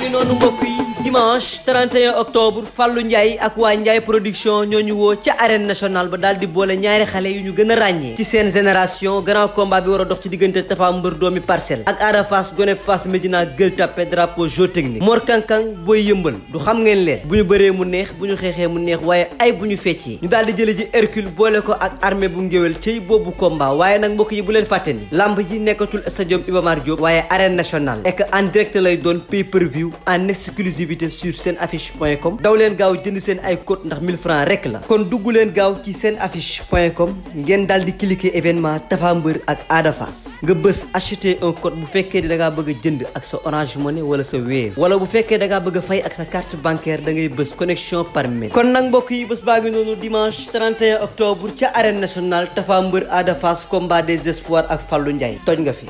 ngi noonu mbokk yi dimanche 31 octobre Fallou Ndiaye ak waa Ndiaye production ñoo ñu woo ca arène nationale ba daal di boole ñaari xale yu ñu gën a ràññee ci seen génération grand combat bi war a dox ci diggante Tapha Mbeur doomi Parcelles ak Ada Fass gone Fass Médina Gueule Tapée drapeau jeu technique Mor Kankang booy yëmbal du xam ngeen leen bu ñu bëree mu neex bu ñu xeexee mu neex waaye ay bu ñu feccee ñu daal di jële ji Hercule boole ko ak armée bu ngéwél cey boobu combat waaye nag mbokk yi bu leen fàtte ni lamb ji nekkatul stadium Iba Mar Diop waaye arène nationale et que en direct lay doon pay-per-view en exclusivité sur senaffiche.com daw leen gaaw jënd seen ay code ndax 1000 francs rek la kon dugg leen gaaw ci senaffiche.com ngeen daal di cliquer événement Tapha Mbeur ak Ada Fass nga bës acheter un code bu fekkee da ngaa bëgg a jënd ak sa Orange Money wala sa Wave wala bu fekkee da ngaa bëgg a fay ak sa carte bancaire da ngay bës connexion par mail kon nag mbokk yi bés baa ngi noonu dimanche 31 octobre ca arène nationale Tapha Mbeur Ada Fass combat des espoirs ak Fallou Ndiaye toj nga fi.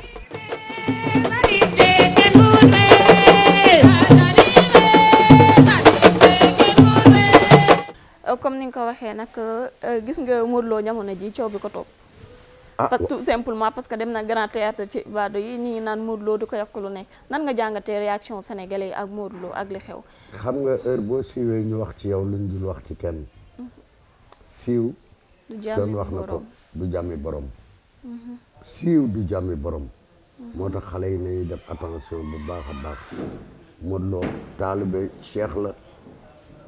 comme ni nga ko waxee nag gis nga Modou Lo jamono ji coow bi ko topp parce que tout simplement parce que dem na grand théâtre ci Ibadan yi ñi ngi naan Modou Lo di ko yokk lu nekk nan nga jàngatee réaction sénégalais yi ak Modou Lo ak li xew. xam nga heure boo siiwee ñu wax ci yow luñ dul wax ci kenn siiw doon wax na ko du jàmmi borom siiw du jàmmi borom moo tax xale yi nañuy def attention bu baax a baax Modou Lo taalibe Cheikh la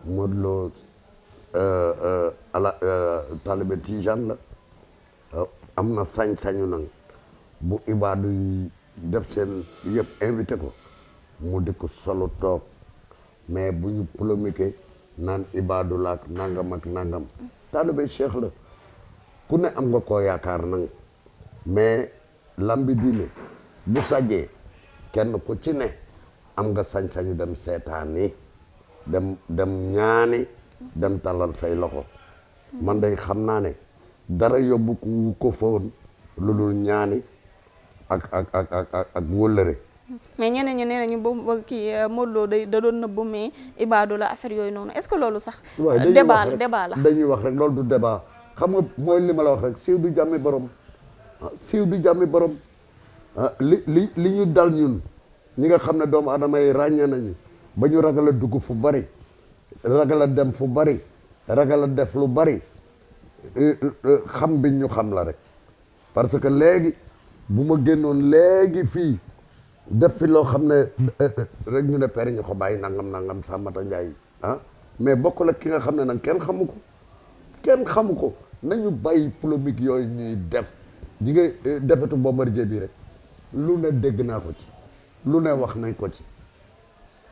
Modou Lo taalibe Tijaan la am na sañ-sañu nag bu ibaadu yi def seen yëpp invité ko mu di ko solo toog mais bu ñu polémiqué naan ibaadu laak nangam ak nangam taalibe Cheikh la ku ne am nga koo yaakaar nag mais lambi diine bu sajjee kenn ku ci ne am nga sañ-sañu dem seetaani dem ñaani dem talal say loxo man day xam naa ne dara yóbbu ko foon lu dul ñaani ak wëllëre mais ñeneen ñi nee nañu ba kii Modou Lo da doon nëbbu mais ibaadu la affaire yooyu noonu est-ce que loolu sax débat la dañuy wax rek loolu du débat xam nga mooy li ma la wax rek siiw du jàmmi borom siiw du jàmmi borom li ñu dal ñun ñi nga xam ne doomu aadama yi ràññee nañu ba ñu ragal a dugg fu bari ragal a dem fu bari ragal a def lu bari xam bi ñu xam la rek parce que léegi bu ma génnoon léegi fii def fi loo xam ne rek ñu ne pere ñu ko bàyyi nangam Sambata Ndiaye mais bokk la ki nga xam ne nag kenn xamu ko nañu bàyyi polémique yooyu ñuy def ñi nga defetu Bombardier bi rek lu ne dégg naa ko ci lu ne wax nañ ko ci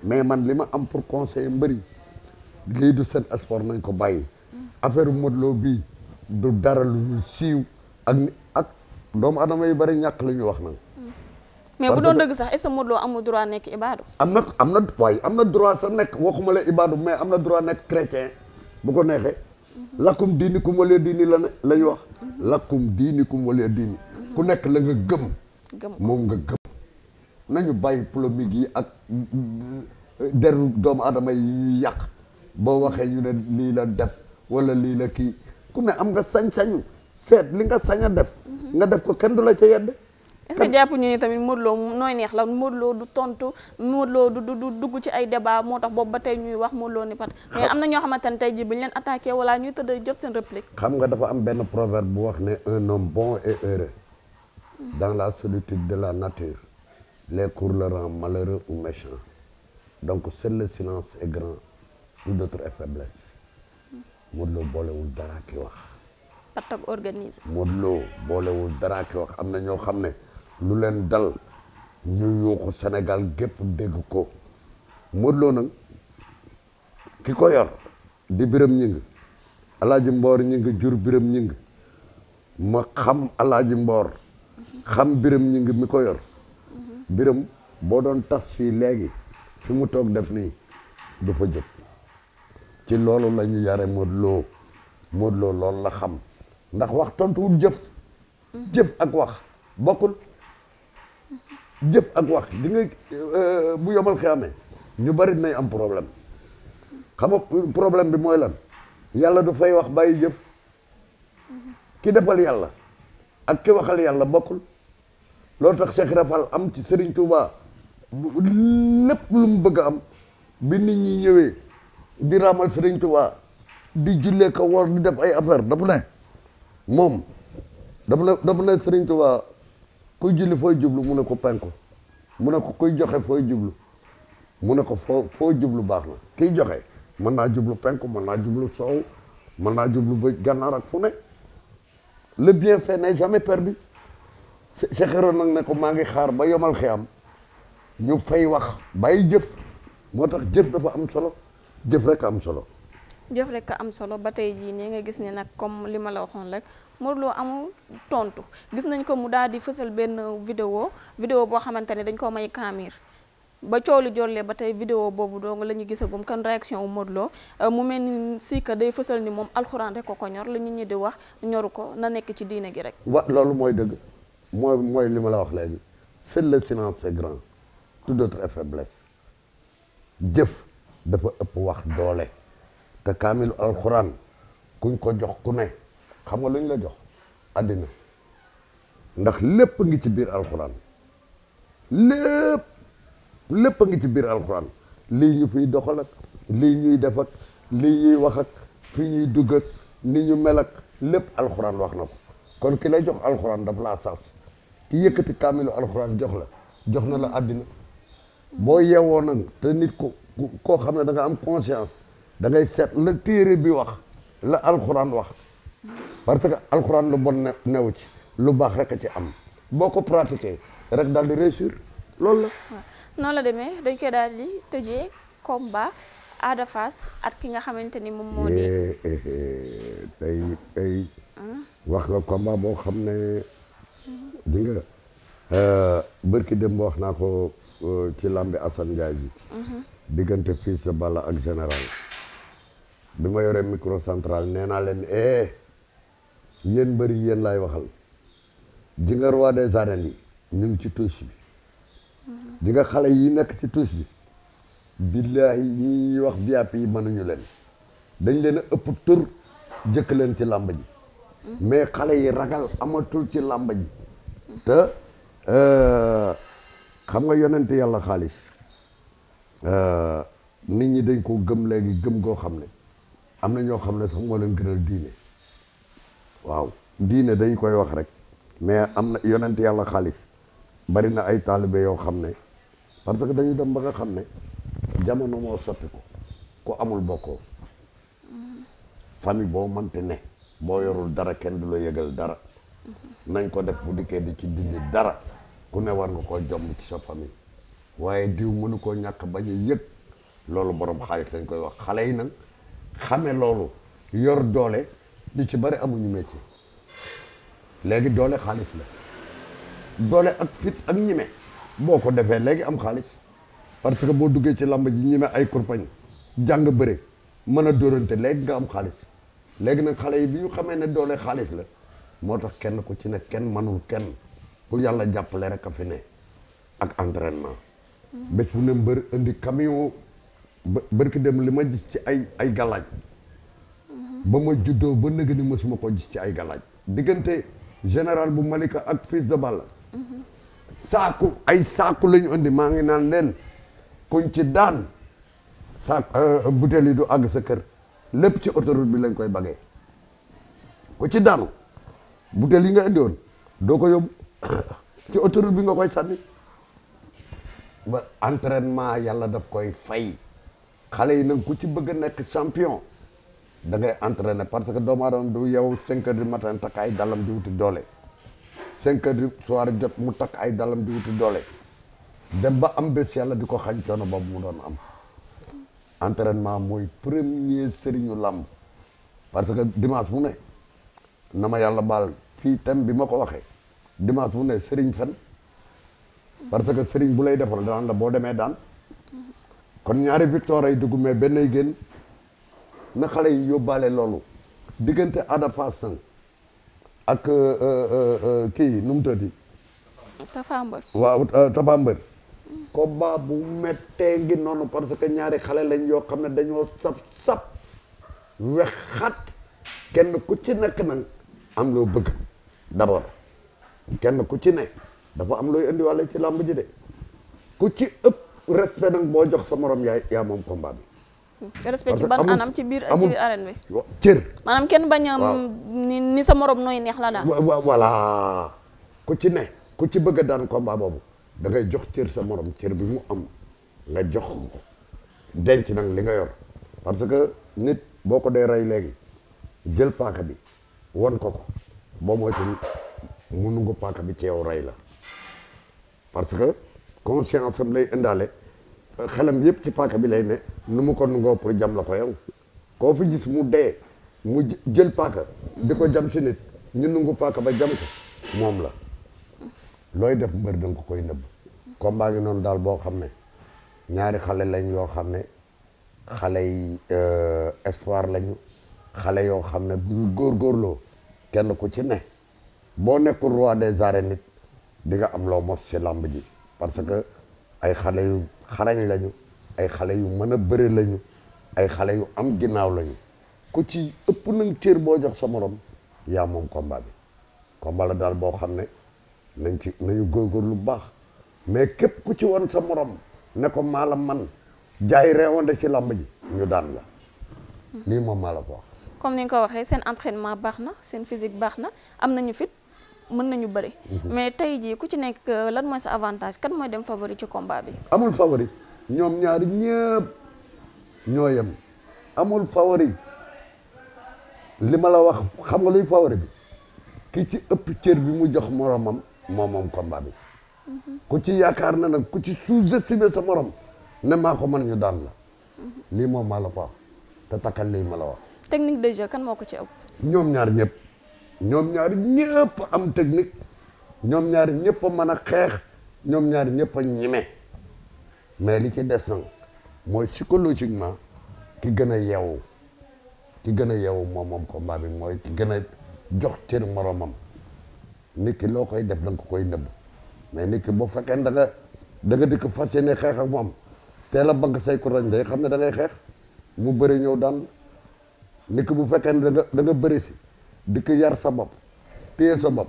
mais man li ma am pour conseiller mbëri lii du seen sport nañ ko bàyyi affaire Modou Lo bii du dara lu siiw ak doomu adama yu bari ñàkk la ñu wax nag mais bu doon dëgg sax est-ce que Modou Lo amul droit nekk ibaadu am na droit sa nekk waxuma la ibaadu mais am na droit nekk chrétien bu ko neexee lakkum diinikum waliya diini la ñu wax lakkum diinikum waliya diini ku nekk la nga gëm moom nga gëm nañu bàyyi polémique yi ak deru doomu adama yi ñuy yàq boo waxee ñu ne lii la def wala lii la kii ku ne am nga sañ-sañu seet li nga sañ a def nga def ko kenn du la ca yedd est-ce que jàpp ñu ni tamit Modou Lo nooy neex la Modou Lo du tontu Modou Lo du dugg ci ay débat moo tax boobu ba tey ñuy wax Modou Lo ni pat mais am na ñoo xamante ne tey jii bu ñu leen attaqué wala ñuy tëdd jot seen réplique xam nga dafa am benn proverbe bu wax ne un homme bon et heureux dans la solitude de la nature les cours le rend malheureux ou méchant donc seul le silence est grand tout d'autre est faiblesse Modou Lo boolewul dara ki wax pat ak organisé Modou Lo boolewul dara ki wax am na ñoo xam ne lu leen dal ñu yuuxu Sénégal gépp dégg ko Modou Lo nag ki ko yor di Biram Ñing Alaaji Mboor Ñing jur Biram Ñing ma xam Alaaji Mboor xam Biram Ñing mi ko yor Biram boo doon tas fii léegi fi mu toog def nii du fa jóg ci loolu la ñu yare Modou Lo loolu la xam ndax wax tontuwul jëf ak wax bokkul jëf ak wax di nga bu yomal xiyamee ñu bari dinañ am problème xam nga problème bi mooy lan yàlla du fay wax bàyyi jëf ki defal yàlla ak ki waxal yàlla bokkul loolu tax Cheikh Rafal am ci Serigne Touba lépp lu mu bëgg a am bi nit ñi ñëwee di raamal Sëriñ Tuubaa di jullee ko war di def ay affaire dafa ne moom dafa ne Sëriñ Tuubaa kuy julli fooy jublu mu ne ko penku mu ne ko kuy joxe fooy jublu mu ne ko foo jublu baax na kiy joxe mën naa jublu penku mën naa jublu soow mën naa jublu ba gànnaar ak fu ne le bienfait n'est jamais perdu sexeroon nag ne ko maa ngi xaar ba yomal xiyam ñu fay wax bàyyi jëf moo tax jëf dafa am solo jëf rek am solo jëf rek am solo ba tey jii nii nga gis ne nag comme li ma la waxoon rek Modou Lo amul tontu gis nañ ko mu daal di fësal benn vidéo boo xamante ne dañ ko may kaamir ba coow li jorlee ba tey vidéo boobu dong la ñu gisagum kan réaction wu Modou Lo mu mel ni si que day fësal ni moom alxuraan rek ko ñor la nit ñi di wax ñoru ko na nekk ci diine gi rek. loolu mooy dëgg mooy li ma la wax léegi seul le silence c'est grand tout autre est faiblesse jëf dafa ëpp wax doole te kaamilu alxuraan kuñ ko jox ku ne xam nga lu ñu la jox àddina ndax lépp ngi ci biir alxuraan lépp ngi ci biir alxuraan lii ñu fiy doxal ak lii ñuy def ak lii ñuy wax ak fi ñuy dugg ak ni ñu mel ak lépp alxuraan wax na ko kon ki lay jox alxuraan daf laa sas ki yëkkati kaamilu alxuraan jox na la àddina boo yeewoo nag te nit koo xam ne da nga am conscience da ngay seet la téere bi wax la alxuraan wax parce que alxuraan lu bon newu ci lu baax rek a ci am boo ko pratiquer rek daal di réussir loolu la. noonu la demee dañ koy daal di tëjee combat Ada Fass ak ki nga xamante ni moom moo di. tey wax nga combat boo xam ne di nga bërki dem wax naa ko ci lambi Assane Ndiaye bi. diggante Fils de Balla ak général bi ma yoree micro central nee naa leen yéen bëri yéen laay waxal ji nga roi des arènes yi ñu ngi ci touche bi di nga xale yi nekk ci touche bi billaahi ñi ñuy wax VIP yi mënuñu leen dañ leen a ëpp tur jëkk leen ci làmb ji mais xale yi ragal amatul ci làmb ji te xam nga yonent yàlla xaalis nit ñi dañ ko gëm léegi gëm goo xam ne am na ñoo xam ne sax moo leen gënal diine waaw diine dañ koy wax rek mais am na yonent yàlla xaalis bari na ay taalibe yoo xam ne parce que dañu dem ba nga xam ne jamono moo soppi ko ku amul bokkoo famille boo mënte ne boo yorul dara kenn du la yëgal dara nañ ko def bu dikkee di ci dindi dara ku ne war nga koo jomb ci sa famille waaye diw mënu koo ñàkk bañ a yëg loolu borom xaalis lañ koy wax xale yi nag xame loolu yor doole li ci bari amuñu métier léegi doole xaalis la doole ak fit ak ñime boo ko defee léegi am xaalis parce que boo duggee ci lamb ji ñime ay kurpañ jàng bëre mën a dóorante léegi nga am xaalis léegi nag xale yi bi ñu xamee ne doole xaalis la moo tax kenn ku ci ne kenn manul kenn pour yàlla jàppale rek a fi ne ak entraînement bés bu ne mbër indi camion bërki dem li ma gis ci ay galaaj ba ma juddoo ba nëgg ni mësuma ko gis ci ay galaaj diggante général bu Malika ak Fils de Balla ay saaku la ñu indi maa ngi naan leen kuñ ci daan butéel yi du àgg sa kër lépp ci autoroute bi lañ koy bagee ku ci daanu butéel yi nga indi woon doo ko yóbbu ci autoroute bi nga koy sànni ba entraînement yàlla daf koy fay xale yi nag ku ci bëgg a nekk champion da ngay entraîner parce que doomu aadama du yow 5 heures du matin takk ay dalam di wuti doole 5 heures du soir jot mu takk ay dalam di wuti doole dem ba am bés yàlla di ko xañ coono boobu mu doon am entraînement mooy premier sëriñu làmb parce que dimanche mu ne na ma yàlla baal fii thème bi ma ko waxee dimanche mu ne sëriñ fen parce que sëriñ bu lay defal daan la boo demee daan kon ñaari victoire ay dugg mais benn ay génn na xale yi yóbbaale loolu diggante Ada Fass ak kii nu mu tëddi Tapha Mbeur waaw Tapha Mbeur combat bu mettee ngi noonu parce que ñaari xale lañ yoo xam ne dañoo sap wex xat kenn ku ci nekk nag am loo bëgg d'abord kenn ku ci ne dafa am looy indiwaale ci làmb ji de ku ci ëpp respect nag boo jox sa morom yaa moom combat bi. respect ci ban anam ci biir arène bi. cër maanaam kenn bañ a ni sa morom nooy neex la daal. voilà ku ci ne ku ci bëgg a daan combat boobu da ngay jox cër sa morom cër bi mu am nga jox ko denc nag li nga yor parce que nit boo ko dee rey léegi jël paaka bi won ko boo moytuwul mu nungu paaka bi ci yow rey la parce que conscience am lay indaale xelam yëpp ci paaka bi lay ne nu mu ko nungoo pour jam la ko yow koo fi gis mu dee mu jël paaka di ko jam si nit ñu nungu paaka ba jam ko moom la looy def mbër danga ko koy nëbb combat ngi noonu daal boo xam ne ñaari xale lañ yoo xam ne xale yi espoir lañu xale yoo xam ne bu ñu góorgóorloo kenn ku ci ne boo nekkul roi des arènes nit di nga am loo mos ci làmb ji parce que ay xale yu xarañ lañu ay xale yu mën a bëre lañu ay xale yu am ginnaaw lañu ku ci ëpp nañ cër boo jox sa morom yaa moom combat bi combat la daal boo xam ne nañu góorgóorlu lu baax mais képp ku ci woon sa morom ne ko maa la man jaay reewande ci làmb ji ñu daan la lii moom maa la ko wax. comme ni nga ko waxee seen entraînement baax na seen physique baax na am nañu fit mën nañu bëri. mais tey jii ku ci nekk lan mooy sa avantage kan mooy dem favori ci combat bi. amul favori ñoom ñaari ñëpp ñoo yem amul favori li ma la wax xam nga luy favori bi ki ci ëpp cër bi mu jox moromam moom combat bi. ku ci yaakaar na nag ku ci sous-estimé sa morom ne maa ko mën ñu daan la lii moom maa la ko wax te takkal lii ma la wax. technique de jeu kan moo ko ci ëpp. ñoom ñaar ñëpp am technique ñoom ñaar ñëpp a mën a xeex ñoom ñaar ñëpp a ñeme mais li ci des nag mooy psychologiquement ki gën a yeewu moom combat bi mooy ki gën a jox cër moromam nit ki loo koy def da nga ko koy nëbb mais nit ki boo fekkee da nga dikk fas yéene xeex ak moom teel a bank say kurañ day xam ne da ngay xeex mu bëri ñëw daan nit ki bu fekkee ne da nga bëri si dikk yar sa bopp téye sa bopp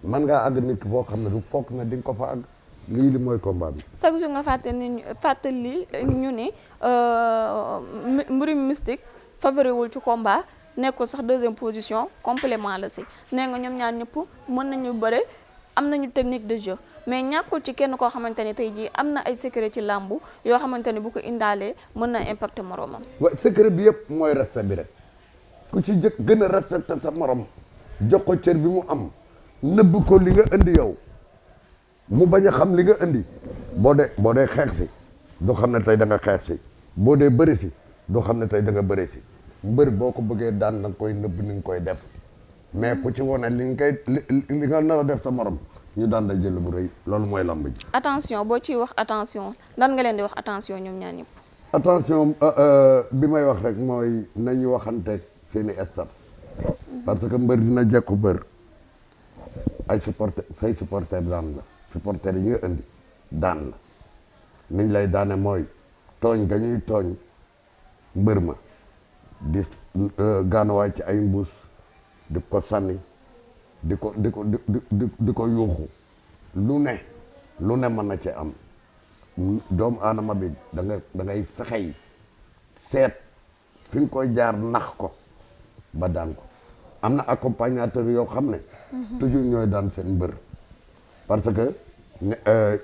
man ngaa àgg nit ki boo xam ne du foog na di nga ko fa àgg lii li mooy combat bi. chaque jour nga fàttali ñu ne mbirum mystique favoriwul ci combat nekkul sax deuxième position complément la si nee nga ñoom ñaar ñëpp mën nañu bëre am nañu technique de jeu mais ñàkkul ci kenn koo xamante ni tey jii am na ay secret ci làmbu yoo xamante ni bu ko indaalee mën na impacter moromam. waaw secret bi yëpp mooy respect bi rek ku ci gën a respecter sa morom jox ko cër bi mu am nëbb ko li nga indi yow mu bañ a xam li nga indi boo dee xeex si du xam ne tey da nga xeex si boo dee bëri si du xam ne tey da nga bëri si mbër boo ko bëggee daan da nga koy nëbb ni nga koy def mais ku ci wone li nga nar a def sa morom ñu daan da jël bu rëy loolu mooy lamb ji. attention boo ciy wax attention lan nga leen di wax attention ñoom ñaar ñëpp. attention bi may wax rek mooy nañu waxante seeni staff parce que mbër dina jekku mbër ay say supporter daan la supporter yi nga indi daan la niñ lay daane mooy tooñ ga ñuy tooñ mbër ma di gaanuwaay ci ay mbuus di ko sànni di ko yuuxu lu ne mën na ci am doomu aadama bi da ngay fexey seet fi nga koy jaar nax ko ba daan ko am na accompagnateur yoo xam ne toujours ñooy daan seen mbër parce que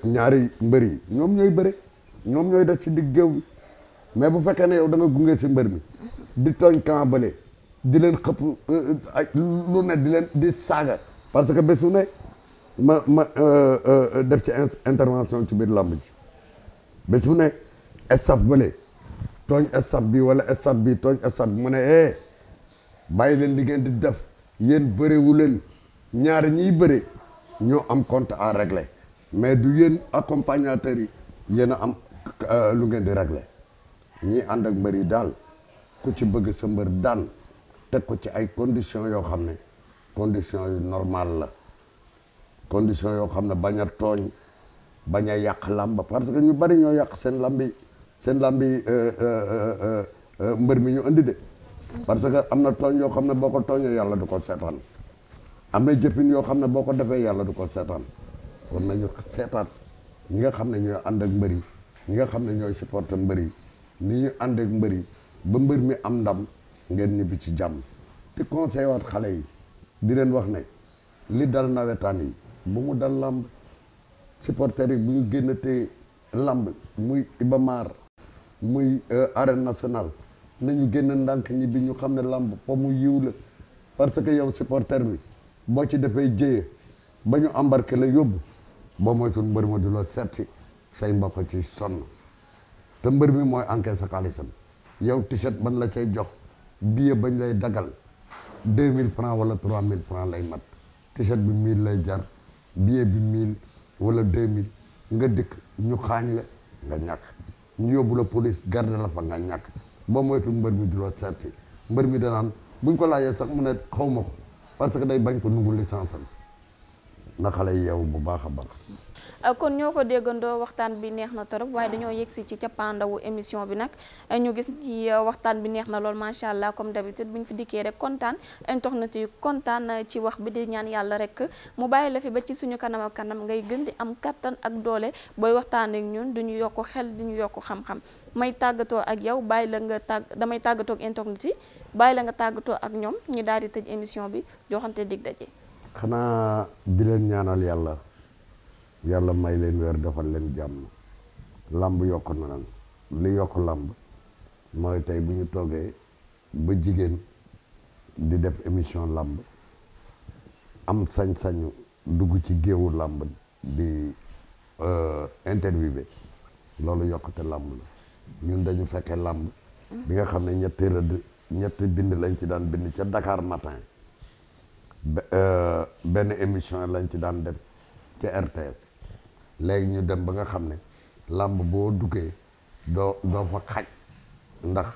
ñaari mbër yi ñoom ñooy bëre ñoom ñooy def ci digg géew bi mais bu fekkee ne yow da nga gunge si mbër mi di tooñ kambale di leen xëpp ay lu ne di saaga parce que bés bu ne ma def ci intervention ci biir làmb ji bés bu ne staff bële tooñ staff bi wala staff bi tooñ staff bi mu ne bàyyi leen li ngeen di def yéen bërewu leen ñaari ñiy bëre ñoo am compte à régler mais du yéen accompagnateurs yi yéen a am lu ngeen di régler ñii ànd ak mbër yi daal ku ci bëgg sa mbër daan teg ko ci ay conditions yoo xam ne conditions yu normal la conditions yoo xam ne bañ a tooñ bañ a yàq làmb parce que ñu bari ñoo yàq seen làmbi mbër mi ñu indi de parce que am na tooñ yoo xam ne boo ko tooñee yàlla du ko seetaan am na jëfin yoo xam ne boo ko defee yàlla du ko seetaan kon nañu seetaat ñi nga xam ne ñooy ànd ak mbëri ñi nga xam ne ñooy supporter mbëri ni ñu ànd ak mbëri ba mbër mi am ndam ngeen ñibbi ci jàmm te conseil waat xale yi di leen wax ne li dal nawetaan yi bu mu dal làmb supporter yi bu ñu génnatee làmb muy Iba Mar muy arène nationale nañu génn ndànk ñi bi ñu xam ne làmb po mu yiw la parce que yow supporter bi boo ci defee jéye ba ñu embarqué la yóbbu boo moytul mbër ma du la setti say mbokk ci sonn te mbër mi mooy encaisse sa xaalisam yow t-shirt ban la cay jox billet bañ lay dagal 2000 francs wala 3000 francs lay mat t-shirt bi 1000 lay jar billet bi 1000 wala 2000 nga dikk ñu xaañ la nga ñàkk ñu yóbbu la police garde la fa nga ñàkk boo moytul mbër mi du la setti mbër mi danaan buñ ko laajee sax mu ne xaw ma ko parce que day bañ ko nungu licence am na xale yeewu bu baax a baax. kon ñoo ko déggandoo waxtaan bi neex na torop waaye dañoo yegsi ci cappaandawu émission bi nag ñu gis ci waxtaan bi neex na lool macha allah comme d'habitude bu ñu fi dikkee rek kontaan internet yi kontaan ci wax bi di ñaan yàlla rek mu bàyyi la fi ba ci suñu kanam ak kanam ngay gën di am kattan ak doole booy waxtaan ak ñun duñu yokk xel duñu yokk xam-xam may tàggatoo ak yow bàyyi la nga damay tàggatoo ak internet yi bàyyi la nga tàggatoo ak ñoom ñu daal di tëj émission bi joxante dig daje. xanaa di leen ñaanal yàlla may leen weer defal leen jàmm làmb yokk na nag li yokk làmb mooy tey bu ñu toogee ba jigéen di def émission làmb am sañ-sañu dugg ci géewu làmb di interviewé loolu yokkute làmb la ñun dañu fekkee làmb bi nga xam ne ñetti bind lañ ci daan bind ca Dakar Matin benn émission lañ ci daan def ca RTS léegi ñu dem ba nga xam ne làmb boo duggee doo fa xaj ndax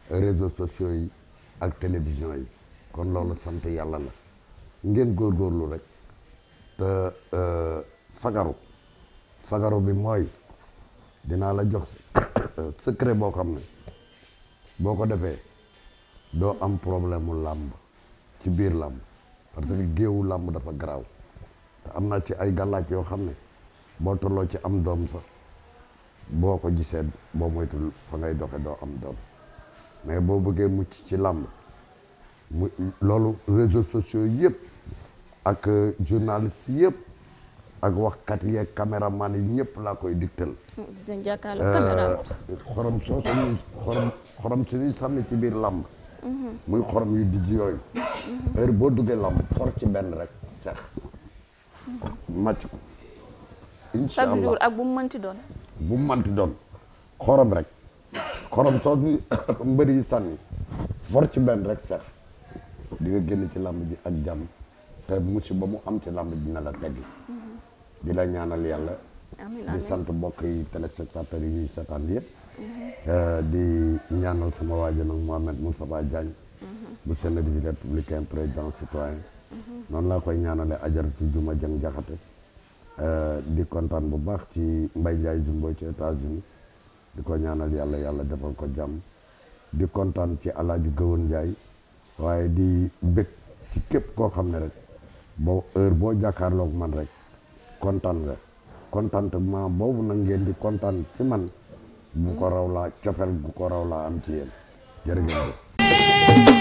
réseaux sociaux yi ak télévision yi kon loolu sant yàlla la ngeen góorgóorlu rek te fagaru bi mooy dinaa la jox secret boo xam ne boo ko defee doo am problème mu làmb ci biir làmb parce que géewu làmb dafa garaaw te am naa ci ay gàllaaj yoo xam ne boo tolloo ci am doom sax boo ko gisee boo moytul fa ngay doxe doo am doom mais boo bëggee mucc ci làmb mu loolu réseaux sociaux yëpp ak journalistes yëpp ak waxkat yeeg caméraman yi ñëpp laa koy digtal dañ jàkkaarloo caméra xorom soosu xorom si ñuy sànni ci biir làmb muy xorom yu dijj yooyu heure boo duggee làmb for ci benn rek seex màcc ko incha allah chaque jour ak bu mu mënti doon xorom rek xorom soosu mbëri yi sànni for ci benn rek seex di nga génn ci làmb ji ak jàmm te musiba mu am ci làmb dina la teggi di la ñaanal yàlla di sant mbokk yi téléspectateurs yi ñuy seetaan yëpp di ñaanal sama waajo nag Mohamed Moustapha Diagne bu Sénégal républicain président citoyen noonu laa koy ñaanale Ajaratu Juma Jeng Jaxate di kontaan bu baax ci Mbaye Ndiaye Zimbo ci États-Unis di ko ñaanal yàlla defal ko jàmm di kontaan ci Alaaji Gëwoon Ndiaye waaye di bëgg ci képp koo xam ne rek boo jàkkaarloog man rek kontaan nga contentement boobu nag ngeen di kontaan ci man bu ko raw laa cofeel bu ko raw laa am ci yéen jërëjëf.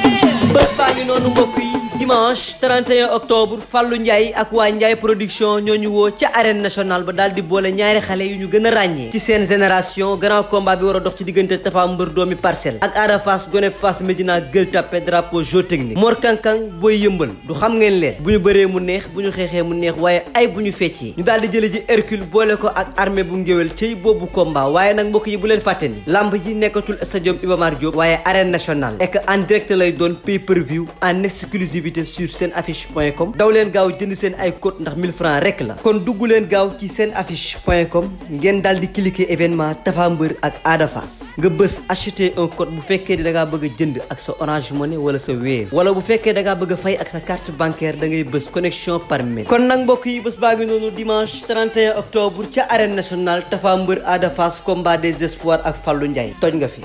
bés baa ngi noonu mbokk yi dimanche 31 octobre Fallou Ndiaye ak waa Ndiaye production ñooñu woo ca arène nationale ba daal di boole ñaari xale yu ñu gën a ràññee ci seen génération grand combat bi war a dox ci diggante Tapha Mbeur doomi Parcelles ak Ada Fass gone Fass Médina Gueule Tapée drapeau jeu technique Mor Kankang booy yëmbal du xam ngeen leen bu ñu bëree mu neex bu ñu xeexee mu neex waaye ay bu ñu feccee ñu daal di jële ji Hercule boole ko ak armée bu ngéwél cëy boobu combat waaye nag mbokk yi bu leen fàtte ni lamb ji nekkatul stadium Iba Mar Diop waaye arène nationale et que en direct lay doon pay-per-view en exclusivité sur senaffiche.com daw leen gaaw jënd seen ay code ndax 1000 francs rek la kon dugg leen gaaw ci senaffiche.com ngeen daal di cliquer événement Tapha Mbeur ak Ada Fass nga bës acheter un code bu fekkee da ngaa bëgg a jënd ak sa Orange Money wala sa Wave wala bu fekkee da ngaa bëgg a fay ak sa carte bancaire da ngay bës connexion par mail kon nag mbokk yi bés baa ngi noonu dimanche 31 octobre ca arène nationale Tapha Mbeur Ada Fass combat des espoirs ak Fallou Ndiaye toj nga fi